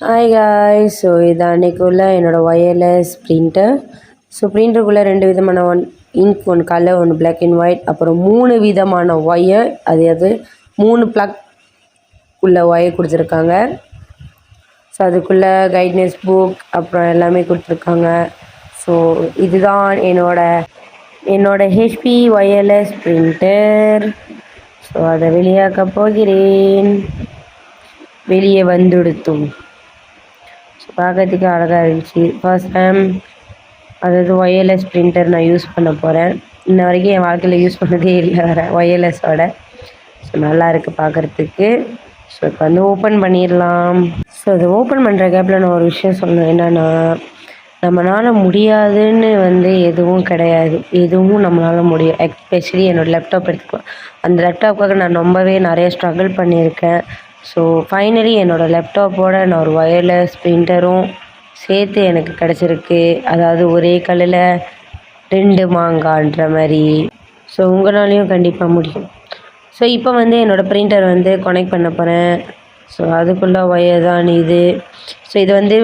Hi guys. So இது அன்றைக்குள்ள என்னோடய wireless printer. So பிரிண்டருக்குள்ளே 2 விதமான இங்க், ஒன்று கலர், ஒன்று பிளாக் அண்ட் ஒயிட், அப்புறம் 3 விதமான ஒயர், அது 3 ப்ளக் உள்ள ஒயர் கொடுத்துருக்காங்க. ஸோ அதுக்குள்ளே கைட்னஸ் புக் அப்புறம் எல்லாமே கொடுத்துருக்காங்க. ஸோ இதுதான் என்னோட ஹெச்பி ஒயர்லெஸ் பிரிண்டர். ஸோ அதை வெளியாக்க போகிறேன். வெளியே வந்துடுத்தும். பார்க்கறதுக்கு அழகாக இருந்துச்சு. ஃபர்ஸ்ட் டைம் ஒயர்லெஸ் பிரிண்டர் நான் யூஸ் பண்ண போகிறேன். இன்ன வரைக்கும் என் வாழ்க்கையில் யூஸ் பண்ணதே இல்லை வேறு ஒயர்லெஸ்ஸோட. ஸோ நல்லா இருக்குது பார்க்குறதுக்கு. ஸோ இப்போ ஓப்பன் பண்ணிடலாம். ஸோ அது ஓப்பன் பண்ணுற கேப்பில் நான் ஒரு விஷயம் சொன்னேன். என்னென்னா, நம்மளால் முடியாதுன்னு எதுவும் கிடையாது. எதுவும் நம்மளால் முடியும். எஸ்பெஷலி என்னோடய லேப்டாப் எடுத்துக்கலாம். அந்த லேப்டாப்புக்காக நான் ரொம்பவே நிறைய ஸ்ட்ரகிள் பண்ணியிருக்கேன். ஸோ ஃபைனலி என்னோடய லேப்டாப்போட நான் ஒரு ஒயர்லெஸ் பிரிண்டரும் சேர்த்து எனக்கு கிடச்சிருக்கு. அதாவது ஒரே கல்லில் 2 மாங்கான்ற மாதிரி. ஸோ உங்களாலையும் கண்டிப்பாக முடியும். ஸோ இப்போ என்னோடய பிரிண்டர் கனெக்ட் பண்ண போகிறேன். ஸோ அதுக்குள்ளே ஒயர் தான் இது. ஸோ இது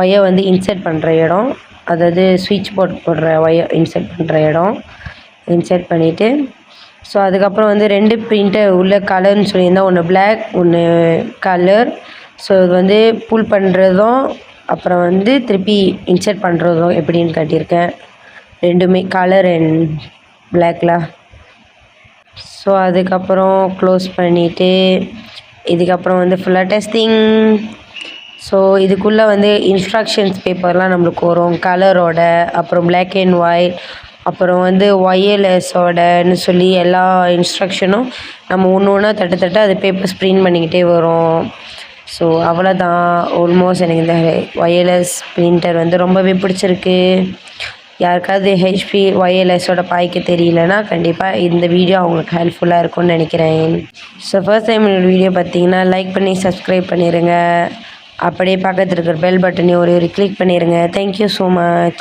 ஒயர் இன்சர்ட் பண்ணுற இடம், அதாவது ஸ்விட்ச் போர்ட் போடுற ஒயர் இன்சர்ட் பண்ணுற இடம். இன்சர்ட் பண்ணிவிட்டு ஸோ அதுக்கப்புறம் 2 பிரிண்டர் உள்ள கலர்னு சொல்லியிருந்தால், ஒன்று பிளாக், ஒன்று கலர். ஸோ இது புல் பண்ணுறதும் அப்புறம் திருப்பி இன்சர்ட் பண்ணுறதும் எப்படின்னு காட்டியிருக்கேன். 2மே கலர் அண்ட் பிளாக்ல. ஸோ அதுக்கப்புறம் க்ளோஸ் பண்ணிவிட்டு இதுக்கப்புறம் ஃபுல்லாக டெஸ்டிங். ஸோ இதுக்குள்ளே இன்ஸ்ட்ரக்ஷன்ஸ் பேப்பர்லாம் நம்மளுக்கு வரும் கலரோட, அப்புறம் பிளாக் அண்ட் ஒயிட், அப்புறம் ஒயர்லெஸ்ஸோடன்னு சொல்லி எல்லா இன்ஸ்ட்ரக்ஷனும் நம்ம ஒன்று ஒன்றா தட்ட அது பேப்பர்ஸ் பிரிண்ட் பண்ணிக்கிட்டே வரும். ஸோ அவ்வளோதான். ஆல்மோஸ்ட் எனக்கு இந்த ஒயர்லெஸ் பிரிண்டர் ரொம்பவே பிடிச்சிருக்கு. யாருக்காவது ஹெச்பி ஒயர்லெஸ்ஸோட பாய்க்க தெரியலனா கண்டிப்பாக இந்த வீடியோ அவங்களுக்கு ஹெல்ப்ஃபுல்லாக இருக்கும்னு நினைக்கிறேன். ஸோ ஃபர்ஸ்ட் டைம் என்னோடய வீடியோ பார்த்தீங்கன்னா லைக் பண்ணி சப்ஸ்கிரைப் பண்ணிடுங்க. அப்படியே பக்கத்தில் இருக்கிற பெல் பட்டனையும் ஒரு கிளிக் பண்ணிடுங்க. Thank you so much.